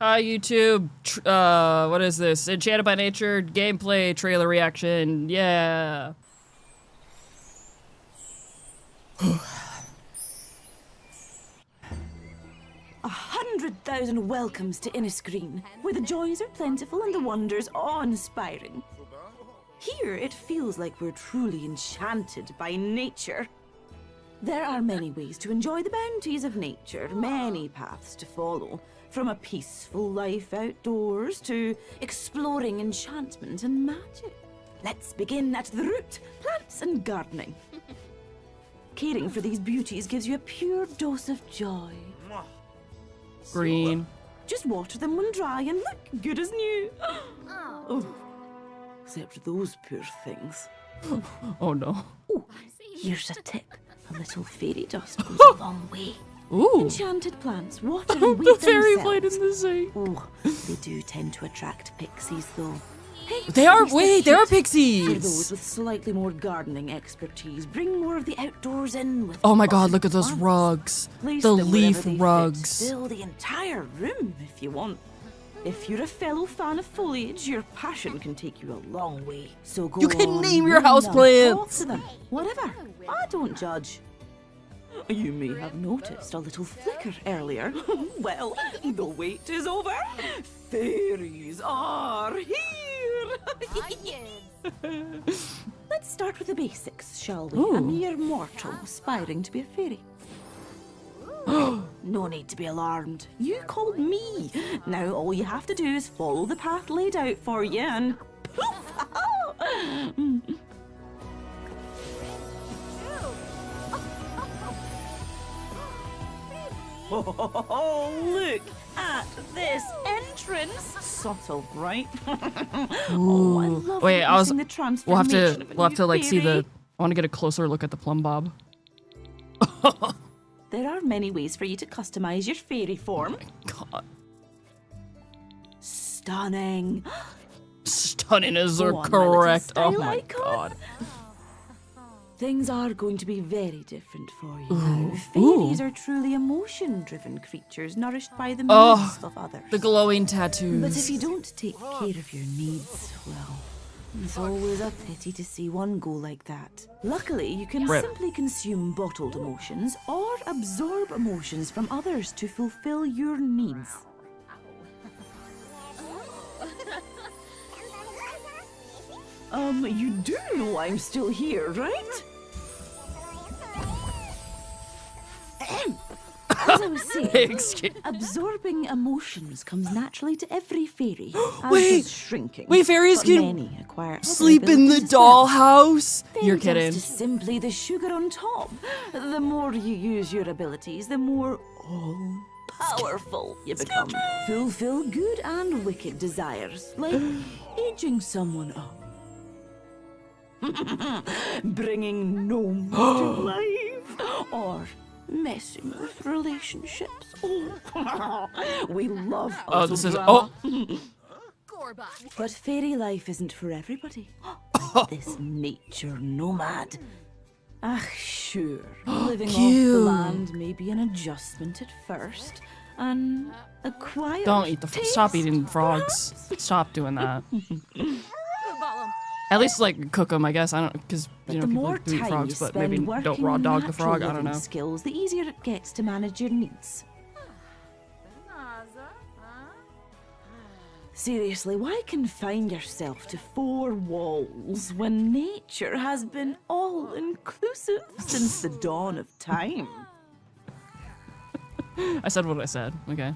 Hi YouTube, what is this? Enchanted by Nature gameplay trailer reaction, yeah. 100,000 welcomes to Innisgreen, where the joys are plentiful and the wonders awe-inspiring. Here it feels like we're truly enchanted by nature. There are many ways to enjoy the bounties of nature, many paths to follow. From a peaceful life outdoors to exploring enchantment and magic. Let's begin at the root, plants and gardening. Caring for these beauties gives you a pure dose of joy. Green. Just water them when dry and look good as new. Oh, except those poor things. Oh no. Oh, here's a tip. A little fairy dust goes a long way. Ooh. Enchanted plants water and The weed fairy themselves. blade in the sea. Oh, they do tend to attract pixies, though. Hey, They are, at least wait, they are cute. For those pixies. with slightly more gardening expertise, bring more of the outdoors in with Oh my god, potted look at those plants. rugs. Place The them leaf wherever they fit. rugs. Fill the entire room if you want. If you're a fellow fan of foliage, your passion can take you a long way. So go You can on, name your name them, houseplants. talk to them, whatever. I don't judge. You may have noticed a little flicker earlier. Well, the wait is over. Fairies are here. Let's start with the basics, shall we? Ooh. A mere mortal aspiring to be a fairy. No need to be alarmed. You called me. Now all you have to do is follow the path laid out for you and poof! Oh, look at this entrance. Subtle, right? Oh, I love Wait, witnessing the we'll have transformation to, of a we'll have new to like see fairy. the, I want to get a closer look at the plumb bob. There are many ways for you to customize your fairy form. God. Stunning. Stunning is Go the on, my little correct. Oh style my icon. god. Things are going to be very different for you Ooh, now. ooh. Fairies are truly emotion-driven creatures nourished by the Oh, moods of others. The glowing But if tattoos. you don't take care of your needs, well, it's always a pity to see one go like that. Luckily, you can Rip. simply consume bottled emotions or absorb emotions from others to fulfill your needs. You do know I'm still here, right? As I was saying, Excuse- absorbing emotions comes naturally to every fairy, as Wait. does shrinking. Wait, fairies but can many acquire other Sleep in the abilities as well. dollhouse? You're Fairy kidding. dust is simply the sugar on top. The more you use your abilities, the more powerful you become. Fulfill good and wicked desires, like aging someone up. Bringing gnomes to life, or messing with relationships. Oh, we love a Oh, this is, drama. oh, But fairy life isn't for everybody. Like this nature nomad. Ah, sure. Living off the Cute. land may be an adjustment at first, and a quiet don't eat the, stop taste, eating frogs. perhaps. Stop doing that. At least like cook them, I guess. I don't, because But you know the people more do eat time frogs, you but spend maybe working don't raw on dog the natural frog. I don't living know. skills, the easier it gets to manage your needs. Seriously, why confine yourself to four walls when nature has been all-inclusive since the dawn of time? I said what I said. Okay.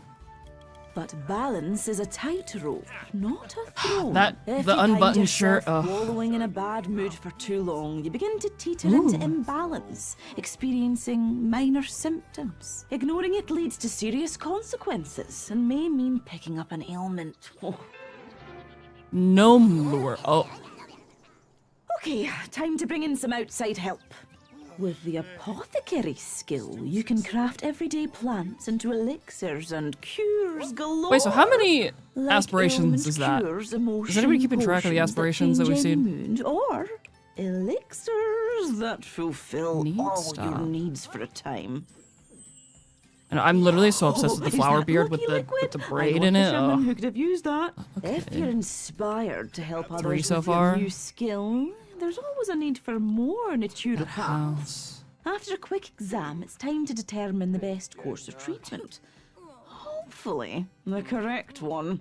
But balance is a tightrope, not a throne. That- If the you find unbuttoned shirt, yourself ugh. wallowing in a bad mood for too long, you begin to teeter into imbalance, experiencing minor symptoms. Ignoring it leads to serious consequences and may mean picking up an ailment. Oh. Gnome lure. Oh. Okay, time to bring in some outside help. With the apothecary skill, you can craft everyday plants into elixirs and cures galore. Wait, so how many Like aspirations ailment is that? cures, Is anybody keeping track of the potions aspirations that we've change seen? any mood, or elixirs that fulfill Neat all stuff. your needs for a time. And I'm literally so obsessed with the Is flower that beard with lucky the liquid? braid I in know a it. fisherman Oh. who could have used that. If Okay. you're inspired to help 3 others so with far. your new skill, there's always a need for more naturopaths. House. After a quick exam, it's time to determine the best course of treatment. Hopefully, the correct one.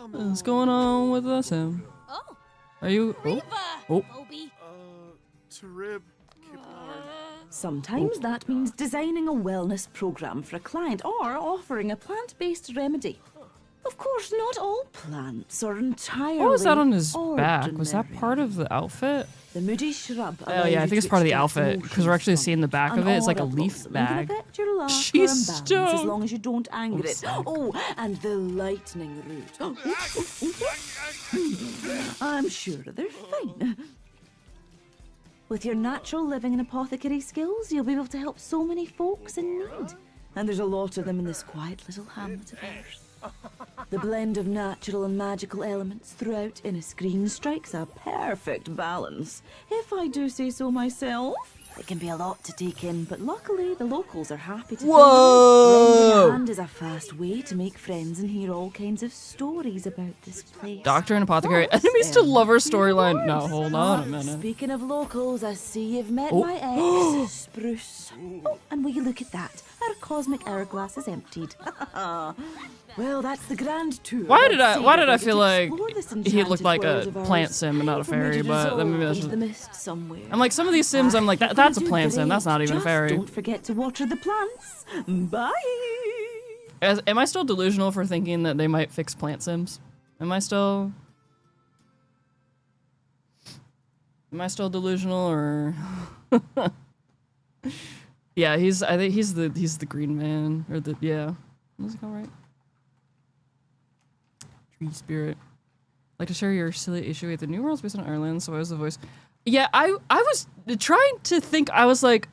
What's going on with us, Sam? Oh, Are you? Oh. Oh. Obi. Tarib, Sometimes that means designing a wellness program for a client or offering a plant-based remedy. Of course, not all plants are entirely What was that on his back? Was that ordinary. part of the outfit? The moody shrub. Oh allows yeah, I you think it's to part of the extract outfit because we're actually emotions seeing the back from of it. It's like a an leaf organism. bag. It can affect your laugh She's or imbalance stoned. as long as you don't anger it. stoned. Oh, and the lightning root. I'm sure they're fine. With your natural living and apothecary skills, you'll be able to help so many folks in need. And there's a lot of them in this quiet little hamlet of ours. The blend of natural and magical elements throughout Innisgreen strikes a perfect balance, if I do say so myself. It can be a lot to take in, but luckily the locals are happy to Whoa! lend a hand is a fast way to make friends and hear all kinds of stories about this place. Doctor and apothecary. Plus, Enemies to lover of storyline. No, course. hold on a minute. Speaking of locals, I see you've met Oh. my ex, Spruce. Oh, and will you look at that? Our cosmic hourglass is emptied. Well, that's the grand tour. Why did I I'd say feel to like explore this he enchanted looked like world a of ours. plant sim and not a For me to fairy? But maybe dissolve that's into just, the mist somewhere. I'm like some of these sims. I'm like that's a plant sim. That's not even a Just fairy. Don't forget to water the plants. Bye. Am I still delusional for thinking that they might fix plant sims? Am I still delusional or? Yeah, I think he's the green man or the yeah. What's it called, right? Tree spirit. Like to share your silly issue with the New World's based on Ireland, so I was the voice. Yeah, I was trying to think. I was like,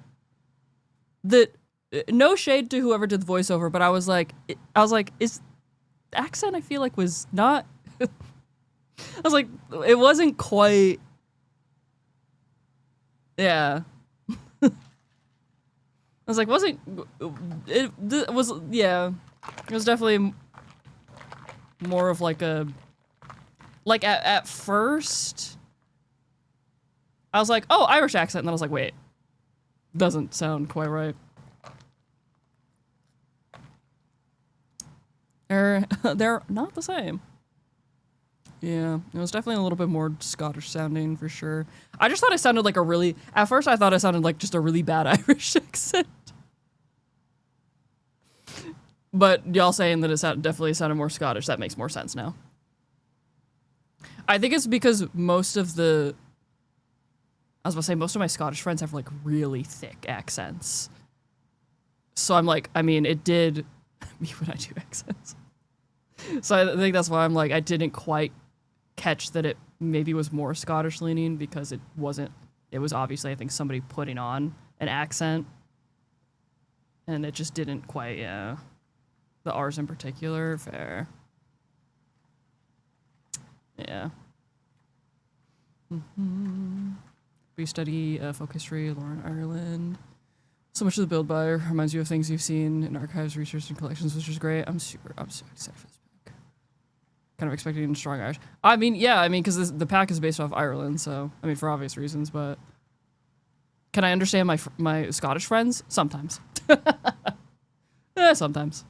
no shade to whoever did the voiceover, but I was like, is the accent I feel like was not. I was like, it wasn't quite. Yeah. I was like, wasn't it was yeah. It was definitely more of like a. Like, at first, I was like, oh, Irish accent, and then I was like, wait, doesn't sound quite right. They're not the same. Yeah, it was definitely a little bit more Scottish sounding, for sure. I just thought it sounded like a really, at first I thought it sounded like just a really bad Irish accent. But y'all saying that it definitely sounded more Scottish, that makes more sense now. I think it's because most of my Scottish friends have like really thick accents. So I'm like, I mean, it did me when I do accents. So I think that's why I'm like, I didn't quite catch that it maybe was more Scottish leaning because it wasn't, it was obviously, I think, somebody putting on an accent. And it just didn't quite, yeah. The R's in particular, fair. Yeah. We study folk history, lore in Ireland. So much of the build by reminds you of things you've seen in archives, research, and collections, which is great. I'm so excited for this book. Kind of expecting strong Irish. I mean, yeah, I mean, because the pack is based off Ireland, so I mean, for obvious reasons. But can I understand my Scottish friends? Sometimes. Sometimes.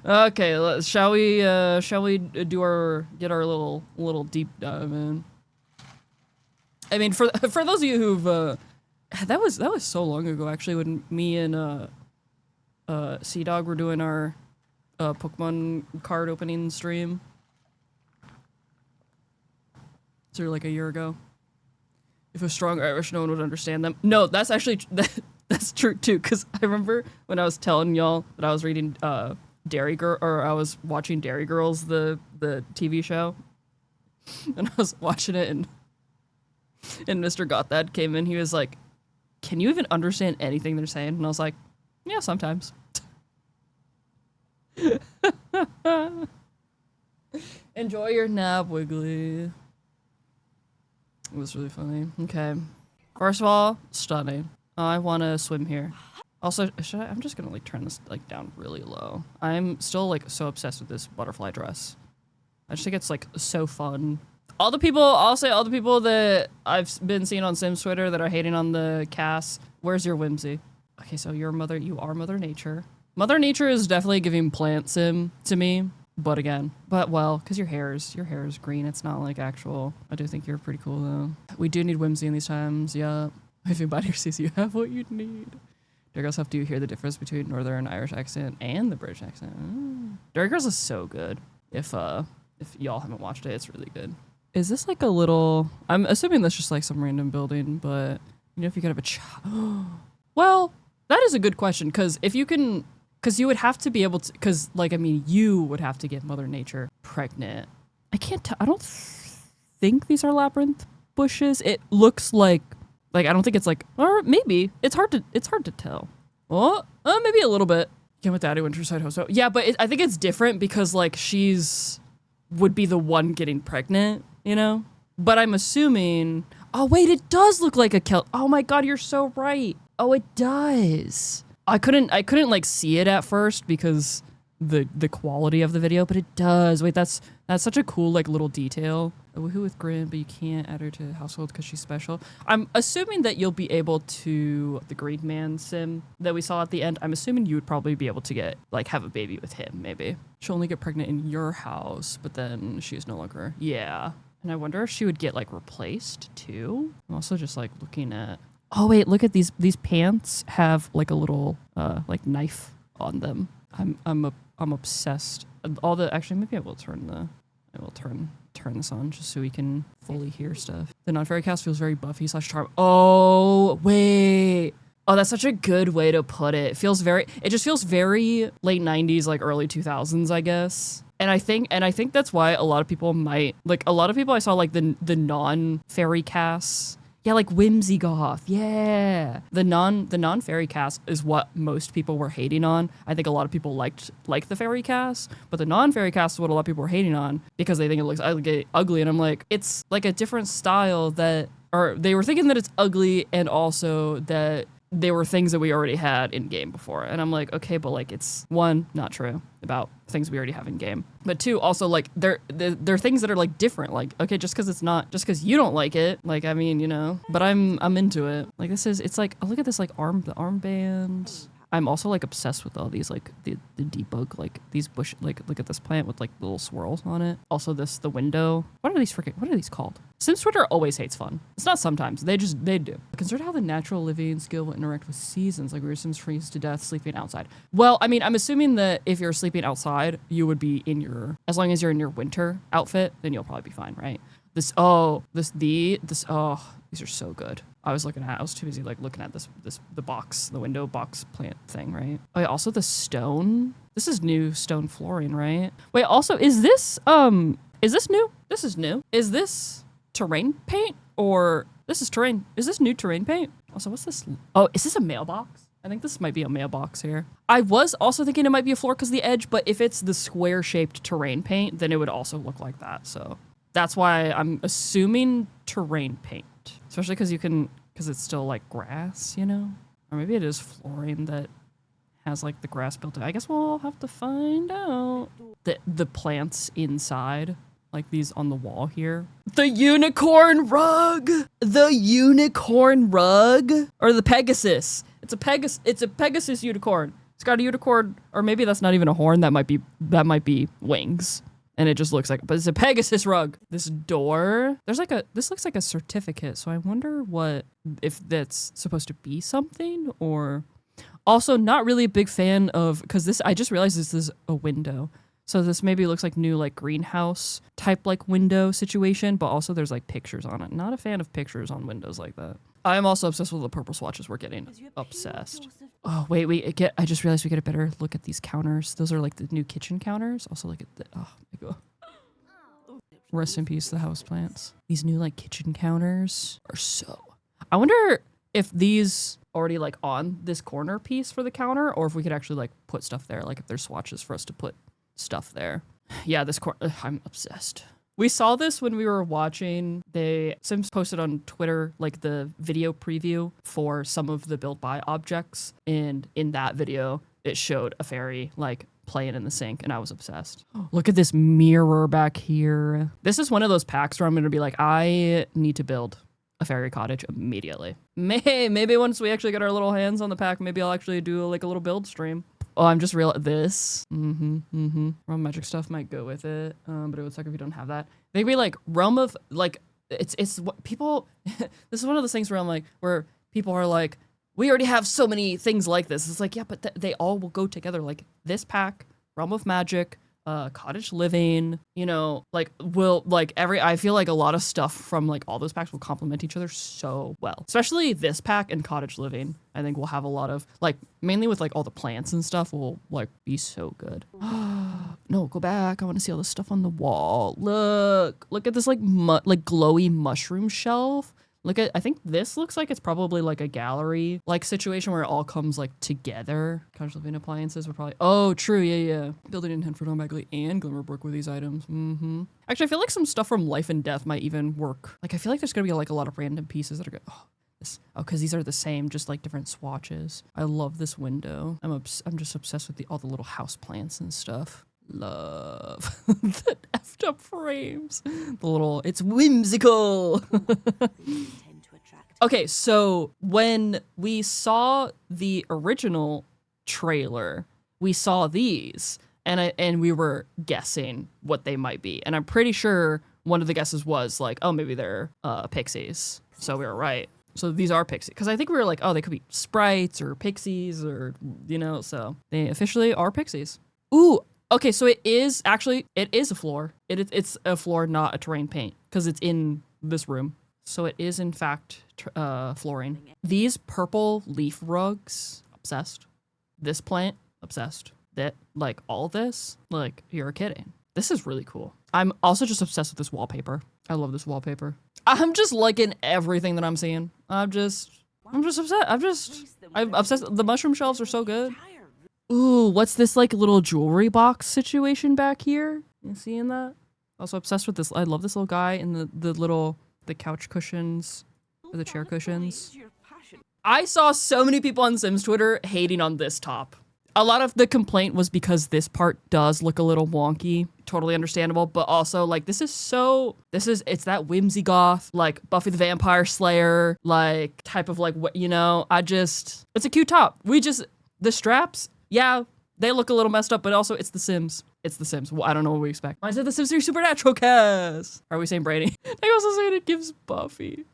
Okay, shall we get our little deep dive in? I mean, for those of you who've that was so long ago actually when me and Sea Dog were doing our Pokemon card opening stream. So like a year ago. If it was strong Irish, no one would understand them. No, that's actually that's true too. Because I remember when I was telling y'all that I was reading Dairy Girl, or I was watching Dairy Girls, the TV show, and I was watching it, and Mr. Got That came in. He was like, "Can you even understand anything they're saying?" And I was like, "Yeah, sometimes." Enjoy your nap, Wiggly. It was really funny. Okay. First of all, stunning. Oh, I want to swim here. Also, I'm just gonna like turn this like down really low. I'm still like so obsessed with this butterfly dress. I just think it's like so fun. I'll say all the people that I've been seeing on Sims Twitter that are hating on the cast, where's your whimsy? Okay, so you are Mother Nature. Mother Nature is definitely giving plant sim to me, but well, because your hair is green. It's not like actual. I do think you're pretty cool though. We do need whimsy in these times, yeah. If anybody sees you have what you need. Dairy Girls, do you hear the difference between Northern Irish accent and the British accent? Dairy Girls is so good. If y'all haven't watched it, it's really good. Is this like a little, I'm assuming that's just like some random building, but you know, if you could have a child. Well, that is a good question, because you would have to be able to, because like, I mean, you would have to get Mother Nature pregnant. I can't tell, I don't think these are labyrinth bushes. It looks like I don't think it's like, or maybe, it's hard to tell. Oh, maybe a little bit. Came with Daddy Winterside Hoso. Yeah, but I think it's different because like would be the one getting pregnant, you know? But I'm assuming, oh wait, it does look like a Celt. Oh my God, you're so right. Oh, it does. I couldn't like see it at first because the quality of the video, but it does. Wait, that's such a cool like little detail. A woohoo with Grim, but you can't add her to household because she's special. I'm assuming that you'll be able to, the Green Man sim that we saw at the end, I'm assuming you would probably be able to have a baby with him, maybe. She'll only get pregnant in your house, but then she is no longer, yeah. And I wonder if she would get like replaced too. I'm also just like looking at, oh wait, look at these pants have like a little like knife on them. I'm obsessed. Actually maybe I will turn this on just so we can fully hear stuff. The non-fairy cast feels very Buffy / Charm. Oh, wait. Oh, that's such a good way to put it. It just feels very late 90s, like early 2000s, I guess. And I think that's why a lot of people I saw like the non-fairy casts. Yeah, like Whimsy Goth. Yeah. The non-fairy cast is what most people were hating on. I think a lot of people liked the fairy cast, but the non-fairy cast is what a lot of people were hating on because they think it looks ugly. And I'm like, it's like a different style or they were thinking that it's ugly and also that they were things that we already had in game before. And I'm like, okay, but like it's one, not true about things we already have in game. But two, also like they're things that are like different. Like, okay, just because you don't like it, like I mean, you know, but I'm into it. Like it's like, oh, look at this like the armband. I'm also like obsessed with all these like the debug, like these bush, like look at this plant with like little swirls on it. Also the window. What are these called? Sims Twitter always hates fun. It's not sometimes, they do. Consider how the natural living skill will interact with seasons, like where your Sims freeze to death sleeping outside. Well, I mean, I'm assuming that if you're sleeping outside, you would be as long as you're in your winter outfit, then you'll probably be fine, right? These are so good. I was too busy like looking at the window box plant thing, right? Oh yeah, also the stone. This is new stone flooring, right? Wait, also is this new? This is new. Is this terrain paint or this is terrain? Is this new terrain paint? Also, what's this? Oh, is this a mailbox? I think this might be a mailbox here. I was also thinking it might be a floor because of the edge, but if it's the square shaped terrain paint, then it would also look like that. So that's why I'm assuming terrain paint, especially because it's still like grass, you know? Or maybe it is flooring that has like the grass built in. I guess we'll have to find out. The plants inside, like these on the wall here. The unicorn rug! The unicorn rug! Or the Pegasus. It's a Pegasus unicorn. It's got a unicorn, or maybe that's not even a horn, that might be wings. And it just looks like, but it's a Pegasus rug. This door, this looks like a certificate. So I wonder if that's supposed to be something or also not really a big fan of, because I just realized this is a window. So this maybe looks like new like greenhouse type like window situation, but also there's like pictures on it. Not a fan of pictures on windows like that. I'm also obsessed with the purple swatches. We're getting obsessed. Oh, wait. I just realized we get a better look at these counters. Those are like the new kitchen counters. Also look at oh my God. Rest in peace, the houseplants. These new like kitchen counters are so, I wonder if these already like on this corner piece for the counter, or if we could actually like put stuff there. Like if there's swatches for us to put stuff there. Yeah, this corner, I'm obsessed. We saw this when we were watching. Sims posted on Twitter like the video preview for some of the built by objects, and in that video it showed a fairy like playing in the sink, and I was obsessed. Look at this mirror back here. This is one of those packs where I'm gonna be like, I need to build a fairy cottage immediately. Maybe once we actually get our little hands on the pack, maybe I'll actually do like a little build stream. Oh, I'm just real. This. Realm magic stuff might go with it, but it would suck if you don't have that. Maybe like realm of like it's what people. This is one of those things where I'm like, where people are like, we already have so many things like this. It's like, yeah, but they all will go together. Like this pack, realm of magic, cottage living, you know, like I feel like a lot of stuff from like all those packs will complement each other so well. Especially this pack and cottage living. I think we'll have a lot of like, mainly with like all the plants and stuff will like be so good. No, go back. I want to see all the stuff on the wall. Look at this like glowy mushroom shelf. I think this looks like it's probably like a gallery like situation where it all comes like together. Cottage living appliances would probably, oh, true, yeah. Building in Henford automatically and Glimmerbrook with these items. Actually, I feel like some stuff from Life and Death might even work. Like, I feel like there's gonna be like a lot of random pieces that are good. Because these are the same, just like different swatches. I love this window. I'm just obsessed with all the little house plants and stuff. Love the effed up frames. It's whimsical. Okay, so when we saw the original trailer, we saw these and we were guessing what they might be. And I'm pretty sure one of the guesses was like, oh, maybe they're pixies. So we were right. So these are pixies. Because I think we were like, oh, they could be sprites or pixies or, you know, so they officially are pixies. Ooh. Okay, so it is a floor. It's a floor, not a terrain paint, because it's in this room. So it is, in fact, flooring. These purple leaf rugs, obsessed. This plant, obsessed. That, like, all this, like, you're kidding. This is really cool. I'm also just obsessed with this wallpaper. I love this wallpaper. I'm just liking everything that I'm seeing. I'm just obsessed. I'm obsessed. The mushroom shelves are so good. Ooh, what's this like little jewelry box situation back here? You seeing that? Also obsessed with this. I love this little guy and the couch cushions or the chair cushions. I saw so many people on Sims Twitter hating on this top. A lot of the complaint was because this part does look a little wonky. Totally understandable, but also like it's that whimsy goth, like Buffy the Vampire Slayer, like type of like what, you know, it's a cute top. The straps, yeah, they look a little messed up, but also it's The Sims. It's The Sims. Well, I don't know what we expect. I said The Sims 3 Supernatural cast. Are we saying Brady? They also saying it gives Buffy.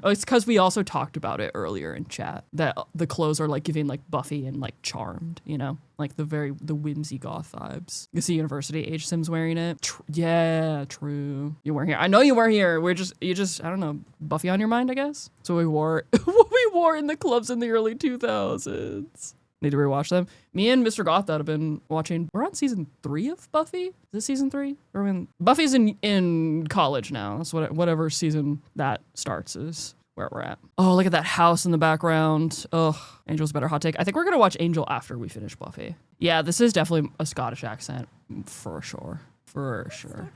Oh, it's because we also talked about it earlier in chat that the clothes are like giving like Buffy and like Charmed, you know, like the whimsy goth vibes. You see University age Sims wearing it. Yeah, true. You weren't here. I know you weren't here. You just I don't know, Buffy on your mind, I guess. So we wore what we wore in the clubs in the early 2000s. Need to rewatch them. Me and Mr. Goth that have been watching. We're on season 3 of Buffy. Is this season 3? Or when Buffy's in college now. That's whatever season that starts is where we're at. Oh, look at that house in the background. Ugh, Angel's better hot take. I think we're gonna watch Angel after we finish Buffy. Yeah, this is definitely a Scottish accent for sure. For sure.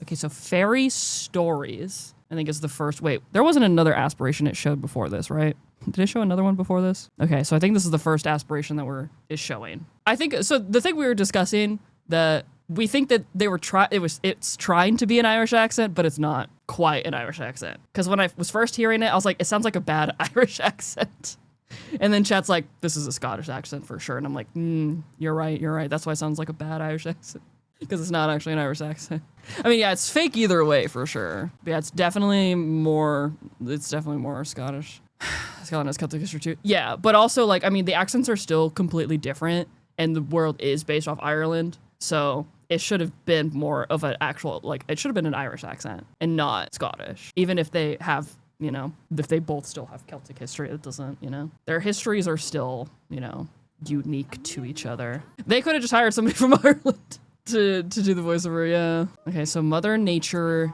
Okay, so Fairy Stories, I think is the first. Wait, there wasn't another aspiration it showed before this, right? Did it show another one before this? Okay, so I think this is the first aspiration that is showing. I think so. The thing we were discussing that we think that they were it's trying to be an Irish accent, but it's not quite an Irish accent. Because when I was first hearing it, I was like, it sounds like a bad Irish accent. And then chat's like, this is a Scottish accent for sure. And I'm like, you're right. That's why it sounds like a bad Irish accent. Because it's not actually an Irish accent. I mean, yeah, it's fake either way for sure. But yeah, it's definitely more Scottish. Scotland has Celtic history too. Yeah, but also like, I mean, the accents are still completely different and the world is based off Ireland. So it should have been more of an actual, like, it should have been an Irish accent and not Scottish. Even if they have, you know, if they both still have Celtic history, it doesn't, you know, their histories are still, you know, unique to each other. They could have just hired somebody from Ireland to do the voiceover, yeah. Okay, so Mother Nature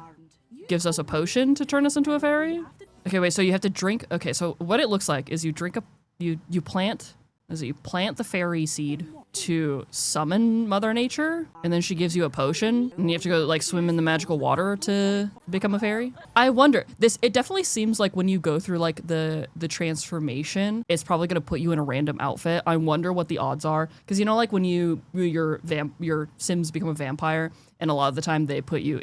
gives us a potion to turn us into a fairy. Okay, wait, so you have to drink. Okay, so what it looks like is you drink you plant is that you plant the fairy seed to summon Mother Nature, and then she gives you a potion, and you have to go like swim in the magical water to become a fairy. I wonder, it definitely seems like when you go through like the transformation, it's probably gonna put you in a random outfit. I wonder what the odds are, because you know, like when your Sims become a vampire, and a lot of the time they put you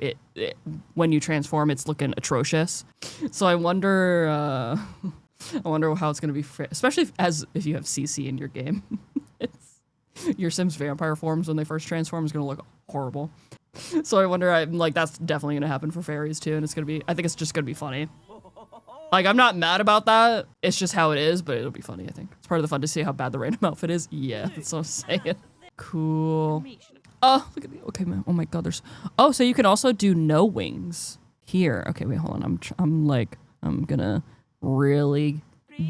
when you transform, it's looking atrocious. So I wonder how it's gonna be, especially if you have CC in your game. Your Sims vampire forms when they first transform is gonna look horrible. So I wonder, that's definitely gonna happen for fairies too, and I think it's just gonna be funny. Like, I'm not mad about that. It's just how it is, but it'll be funny, I think. It's part of the fun to see how bad the random outfit is. Yeah, that's what I'm saying. Cool. Oh, look at the, okay, man. Oh my God, so you can also do no wings here. Okay, wait, hold on. I'm gonna really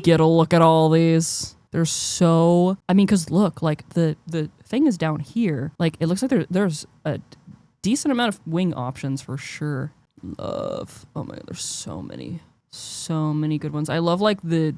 get a look at all these. There's because look, like the thing is down here. Like, it looks like there's a decent amount of wing options for sure. Love. Oh my God, there's so many good ones. I love like the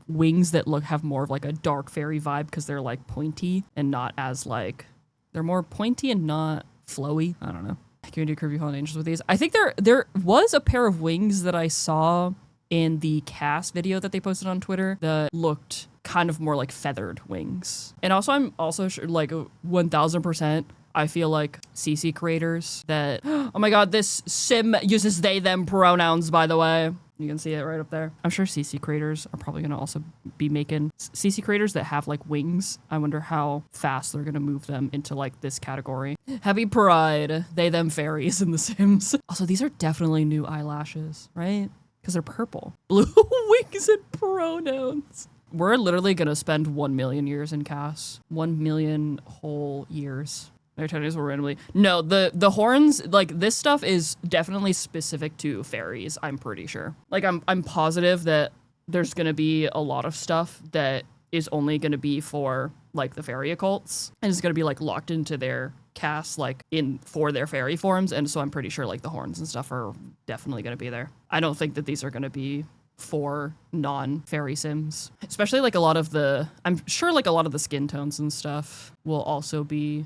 wings that have more of like a dark fairy vibe, because they're like pointy and not as like, they're more pointy and not flowy. I don't know. Can we do Curvy Fallen Angels with these? I think there was a pair of wings that I saw in the cast video that they posted on Twitter that looked kind of more like feathered wings. And also, I'm also sure, like 1000%, I feel like CC creators that, oh my God, this sim uses they, them pronouns, by the way. You can see it right up there. I'm sure CC creators are probably going to also be making CC creators that have like wings. I wonder how fast they're going to move them into like this category. Happy Pride, they, them fairies in The Sims. Also, these are definitely new eyelashes, right? Because they're purple. Blue wings and pronouns. We're literally going to spend 1 million years in CAS. 1 million whole years. Will randomly. No, the horns, like this stuff is definitely specific to fairies, I'm pretty sure. Like I'm positive that there's gonna be a lot of stuff that is only gonna be for like the fairy occults, and it's gonna be like locked into their cast like for their fairy forms, and so I'm pretty sure like the horns and stuff are definitely gonna be there. I don't think that these are gonna be for non-fairy Sims. Especially like I'm sure like a lot of the skin tones and stuff will also be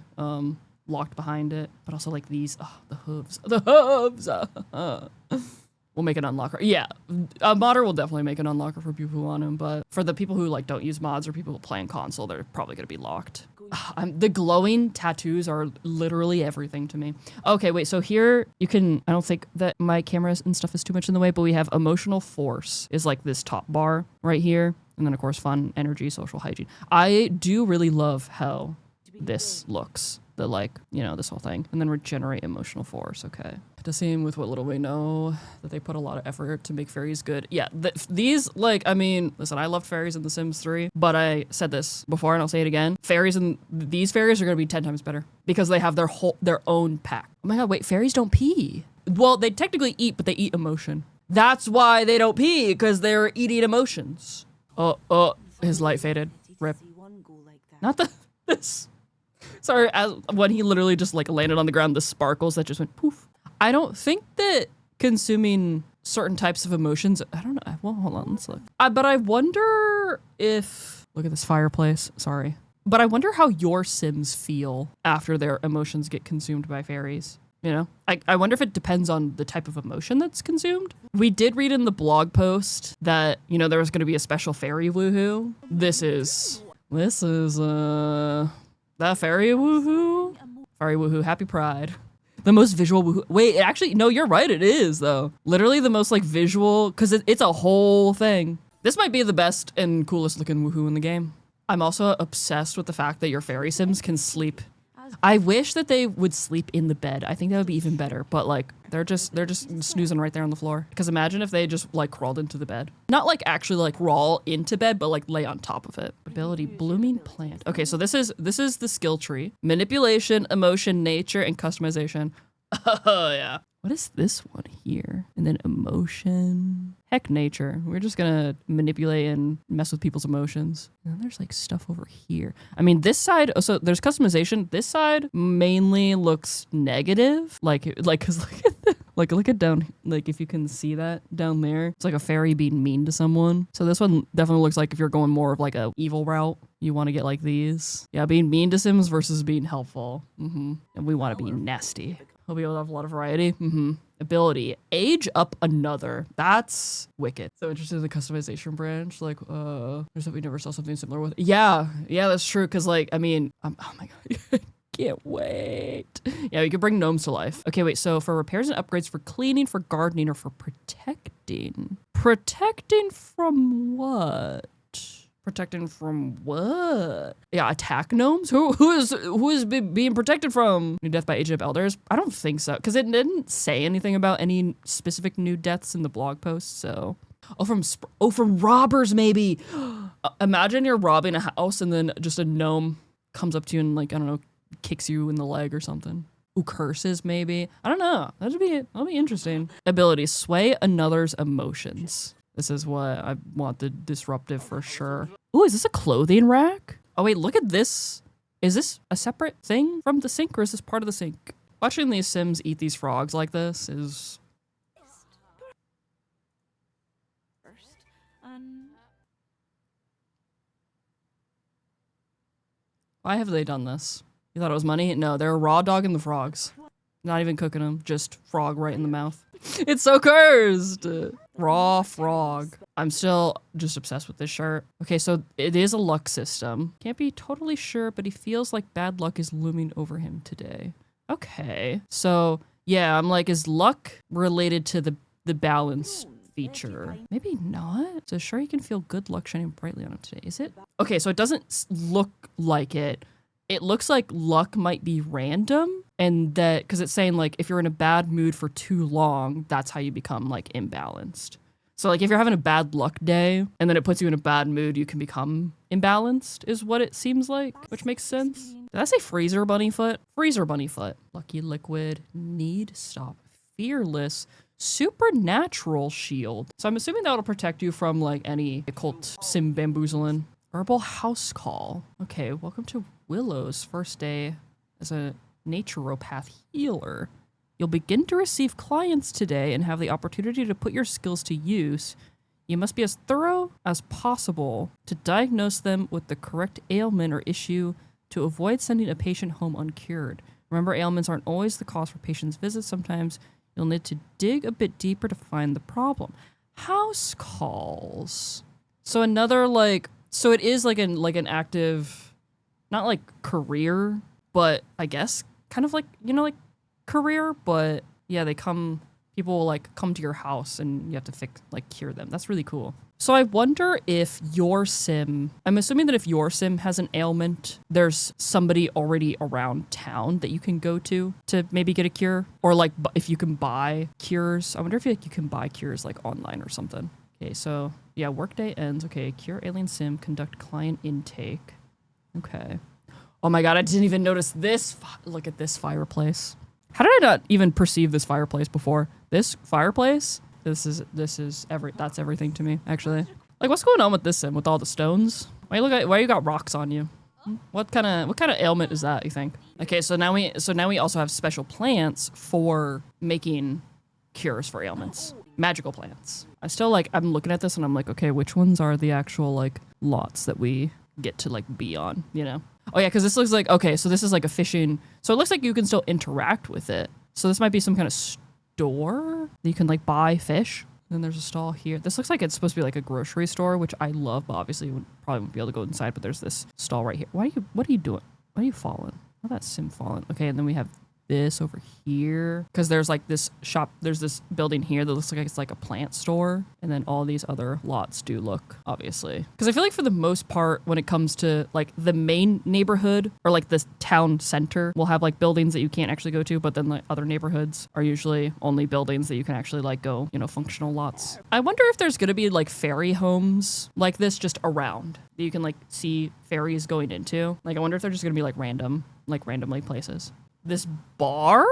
locked behind it. But also like these, the hooves. We'll make an unlocker. Yeah, a modder will definitely make an unlocker for people who want them, but for the people who like don't use mods or people who play on console, they're probably gonna be locked. The glowing tattoos are literally everything to me. Okay, wait, so here you can, I don't think that my cameras and stuff is too much in the way, but we have emotional force is like this top bar right here. And then of course, fun, energy, social hygiene. I do really love how this looks. The like, this whole thing. And then regenerate emotional force. Okay. To see with what little we know that they put a lot of effort to make fairies good. Yeah, these, like, I mean, listen, I loved fairies in The Sims 3, but I said this before and I'll say it again. These fairies are going to be 10 times better because they have their own pack. Oh my God, wait, fairies don't pee. Well, they technically eat, but they eat emotion. That's why they don't pee, because they're eating emotions. His light faded. Rip. Not this. Sorry, when he literally just like landed on the ground, the sparkles that just went poof. I don't think that consuming certain types of emotions, I don't know. Well, hold on, let's look. But I wonder if, look at this fireplace, sorry. But I wonder how your Sims feel after their emotions get consumed by fairies. I wonder if it depends on the type of emotion that's consumed. We did read in the blog post that, there was going to be a special fairy woohoo. This is that fairy woohoo? Fairy woohoo, happy pride. The most visual woohoo. Wait, actually, no, you're right, it is, though. Literally the most, like, visual, because it's a whole thing. This might be the best and coolest looking woohoo in the game. I'm also obsessed with the fact that your fairy Sims can sleep. I wish that they would sleep in the bed. I think that would be even better, but, like, they're just snoozing right there on the floor. Because imagine if they just, like, crawled into the bed. Not, like, actually, like, crawl into bed, but, like, lay on top of it. Ability, blooming plant. Okay, so this is the skill tree. Manipulation, emotion, nature, and customization. Oh, yeah. What is this one here? And then emotion. Heck, nature. We're just gonna manipulate and mess with people's emotions. And then there's like stuff over here. I mean, this side, so there's customization. This side mainly looks negative. Cause look at down, like if you can see that down there, it's like a fairy being mean to someone. So this one definitely looks like if you're going more of like a evil route, You want to get like these. Yeah, being mean to Sims versus being helpful. And we want to be nasty. He'll be able to have a lot of variety. Ability. Age up another. That's wicked. So interested in the customization branch. Like, there's that we never saw something similar with. Yeah, that's true. Cause like, I mean, oh my God. Can't wait. Yeah, we could bring gnomes to life. Okay, wait, so for repairs and upgrades, for cleaning, for gardening, or for protecting? Protecting from what? Protecting from what? Yeah, attack gnomes? Who is being protected from new death by aged up elders? I don't think so, because it didn't say anything about any specific new deaths in the blog post, so. From robbers, maybe. Imagine you're robbing a house and then just a gnome comes up to you and like, I don't know, kicks you in the leg or something. Ooh, curses maybe. I don't know. That'll be interesting. Ability, sway another's emotions. This is what I want the disruptive for sure. Ooh, is this a clothing rack? Oh wait, look at this. Is this a separate thing from the sink or is this part of the sink? Watching these Sims eat these frogs like this is... Why have they done this? You thought it was money? No, they're raw dogging the frogs. Not even cooking them, just frog right in the mouth. It's so cursed! Raw frog. I'm still just obsessed with this shirt. Okay, so it is a luck system. Can't be totally sure, but he feels like bad luck is looming over him today. Okay, so yeah, I'm like, is luck related to the balance feature? Maybe not. So sure, he can feel good luck shining brightly on him today. Is it? Okay, so it doesn't look like it. It looks like luck might be random, and that because it's saying like if you're in a bad mood for too long, that's how you become like imbalanced. So like if you're having a bad luck day and then it puts you in a bad mood, you can become imbalanced is what it seems like, which makes sense. Did I say freezer bunny foot? Freezer bunny foot. Lucky liquid, need stop, fearless, supernatural shield. So I'm assuming that'll protect you from like any occult sim bamboozling. Herbal house call. Okay, welcome to Willow's first day as a naturopath healer. You'll begin to receive clients today and have the opportunity to put your skills to use. You must be as thorough as possible to diagnose them with the correct ailment or issue to avoid sending a patient home uncured. Remember, ailments aren't always the cause for patients' visits. Sometimes you'll need to dig a bit deeper to find the problem. House calls. So another like... So it is like an active, not like career, but I guess kind of like, you know, like career, but yeah, people will like come to your house and you have to cure them. That's really cool. So I wonder if your sim, I'm assuming that if your sim has an ailment, there's somebody already around town that you can go to maybe get a cure, or like if you can buy cures. I wonder if you can buy cures like online or something. Okay, so yeah, workday ends. Okay, cure alien sim, conduct client intake. Okay. Oh my God, I didn't even notice this. Look at this fireplace. How did I not even perceive this fireplace before? This fireplace? That's everything to me, actually. Like, what's going on with this sim with all the stones? Why you got rocks on you? What kind of ailment is that, you think? Okay, so now we also have special plants for making cures for ailments. Magical plants. I'm looking at this and I'm like, okay, which ones are the actual like lots that we get to like be on, you know? Oh yeah, because this looks like, okay, so this is like a fishing, so it looks like you can still interact with it. So this might be some kind of store that you can like buy fish. Then there's a stall here. This looks like it's supposed to be like a grocery store, which I love, but obviously you probably wouldn't be able to go inside, but there's this stall right here. What are you doing? Why are you falling? Oh, that sim falling. Okay, and then we have this over here because there's like this shop, there's this building here that looks like it's like a plant store, and then all these other lots do look, obviously, because I feel like for the most part when it comes to like the main neighborhood or like the town center, we'll have like buildings that you can't actually go to, but then like other neighborhoods are usually only buildings that you can actually like go, you know, functional lots. I wonder if there's gonna be like fairy homes like this just around that you can like see fairies going into. Like I wonder if they're just gonna be like randomly places. This bar?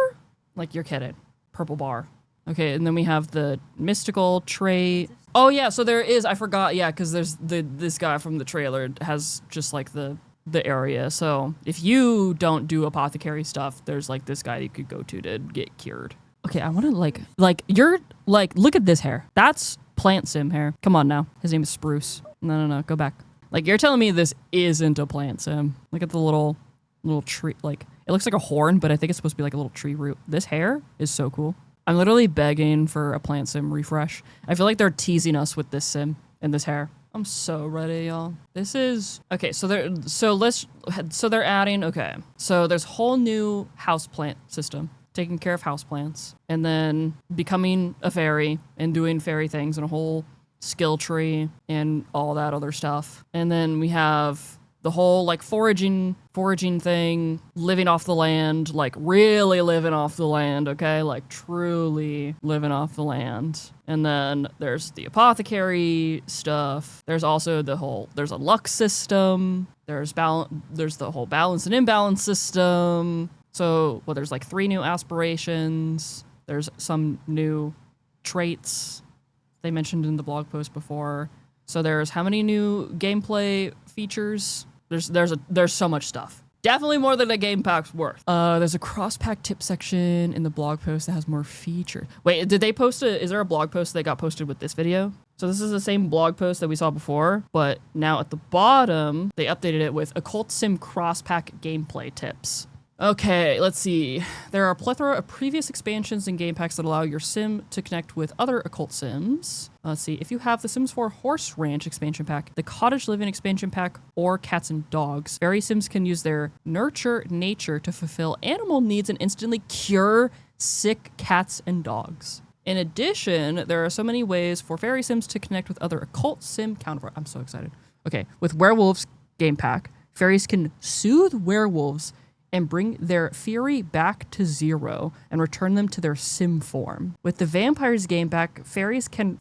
Like, you're kidding. Purple bar. Okay, and then we have the mystical trait. Oh, yeah, so there is, I forgot, yeah, because there's this guy from the trailer has just, like, the area. So if you don't do apothecary stuff, there's, like, this guy you could go to get cured. Okay, I want to, like, you're, like, look at this hair. That's plant sim hair. Come on now. His name is Spruce. No, go back. Like, you're telling me this isn't a plant sim. Look at the little tree. Like, it looks like a horn, but I think it's supposed to be like a little tree root. This hair is so cool. I'm literally begging for a plant sim refresh. I feel like they're teasing us with this sim and this hair. I'm so ready, y'all. This is okay. So they're adding. Okay, so there's whole new houseplant system, taking care of houseplants, and then becoming a fairy and doing fairy things, and a whole skill tree and all that other stuff. And then we have the whole like foraging thing, living off the land, like really living off the land, okay? Like truly living off the land. And then there's the apothecary stuff. There's also there's a luck system. There's the whole balance and imbalance system. So, well, there's like 3 new aspirations. There's some new traits they mentioned in the blog post before. So there's how many new gameplay features? There's so much stuff. Definitely more than a game pack's worth. There's a Crosspack tip section in the blog post that has more features. Wait, did they post is there a blog post that got posted with this video? So this is the same blog post that we saw before, but now at the bottom, they updated it with Occult Sim Crosspack gameplay tips. Okay, let's see. There are a plethora of previous expansions and game packs that allow your sim to connect with other occult sims. Let's see. If you have the Sims 4 Horse Ranch expansion pack, the Cottage Living expansion pack, or Cats and Dogs, fairy sims can use their nurture nature to fulfill animal needs and instantly cure sick cats and dogs. In addition, there are so many ways for fairy sims to connect with other occult sim counterparts. I'm so excited. Okay, with Werewolves game pack, fairies can soothe werewolves and bring their fury back to 0 and return them to their sim form. With the Vampires game pack, fairies can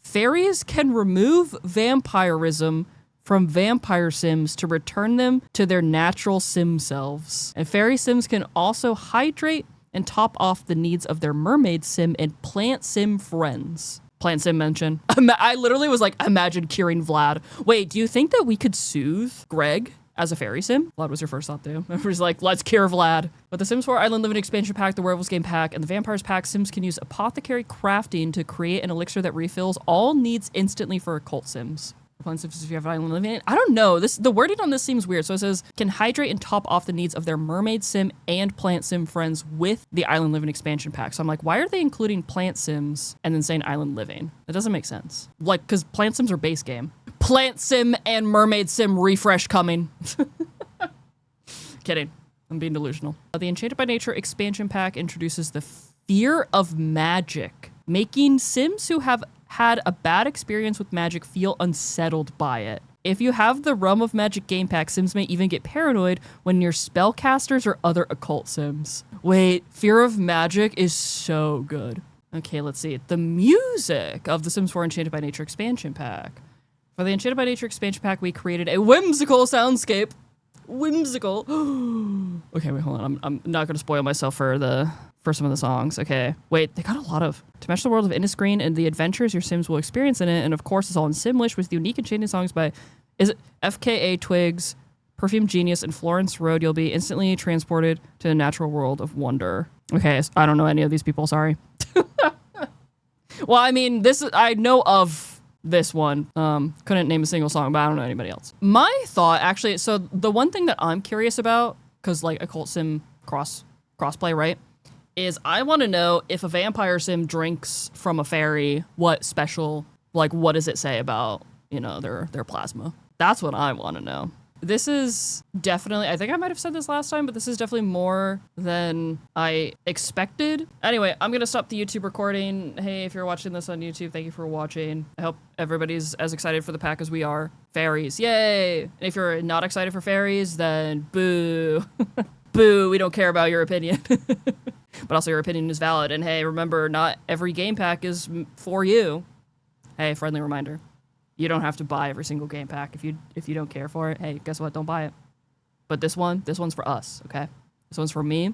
remove vampirism from vampire sims to return them to their natural sim selves. And fairy sims can also hydrate and top off the needs of their mermaid sim and plant sim friends. Plant sim mention. I literally was like, imagine curing Vlad. Wait, do you think that we could soothe Greg as a fairy sim? Vlad was your first thought too. It was like, let's cure Vlad. With the Sims 4 Island Living expansion pack, the Werewolves game pack, and the Vampires pack, Sims can use apothecary crafting to create an elixir that refills all needs instantly for occult sims. If you have Island Living, I don't know. The wording on this seems weird. So it says, can hydrate and top off the needs of their mermaid sim and plant sim friends with the Island Living expansion pack. So I'm like, why are they including plant sims and then saying Island Living? That doesn't make sense. Like, because plant sims are base game. Plant sim and mermaid sim refresh coming. Kidding. I'm being delusional. The Enchanted by Nature expansion pack introduces the fear of magic, making sims who have had a bad experience with magic feel unsettled by it. If you have the Realm of Magic game pack, sims may even get paranoid when near spellcasters or other occult sims. Wait, fear of magic is so good. Okay, let's see. The music of the Sims 4 Enchanted by Nature expansion pack. For the Enchanted by Nature expansion pack, we created a whimsical soundscape. Whimsical. Okay, wait, hold on. I'm not going to spoil myself for some of the songs. Okay, wait, they got a lot of... To match the world of Innisgreen and the adventures your Sims will experience in it, and of course it's all in Simlish with unique enchanted songs by... Is it FKA Twigs, Perfume Genius, and Florence Road? You'll be instantly transported to the natural world of wonder. Okay, I don't know any of these people, sorry. Well, I mean, I know of this one. Couldn't name a single song, but I don't know anybody else. My thought, actually, so the one thing that I'm curious about, because like Occult Sim crossplay, right, is I want to know if a vampire sim drinks from a fairy, what does it say about, their plasma? That's what I want to know. This is definitely, I think I might have said this last time, but this is definitely more than I expected. Anyway, I'm going to stop the YouTube recording. Hey, if you're watching this on YouTube, thank you for watching. I hope everybody's as excited for the pack as we are. Fairies, yay! And if you're not excited for fairies, then boo. Boo, we don't care about your opinion. But also your opinion is valid. And hey, remember, not every game pack is for you. Hey, friendly reminder. You don't have to buy every single game pack. If you don't care for it, hey, guess what? Don't buy it. But this one's for us, okay? This one's for me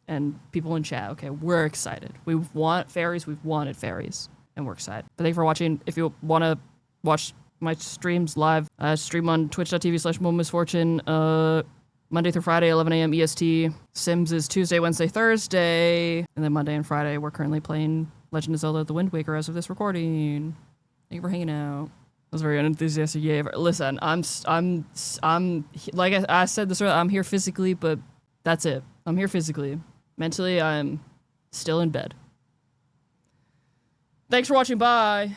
and people in chat, okay? We're excited. We want fairies. We've wanted fairies. And we're excited. But thank you for watching. If you want to watch my streams live, stream on twitch.tv/MomoMisfortune, Monday through Friday, 11 a.m. EST. Sims is Tuesday, Wednesday, Thursday. And then Monday and Friday, we're currently playing Legend of Zelda: The Wind Waker as of this recording. Thank you for hanging out. was very unenthusiastic. Yeah, listen, I'm like I said this earlier, I'm here physically, but that's it. I'm here physically. Mentally, I'm still in bed. Thanks for watching. Bye.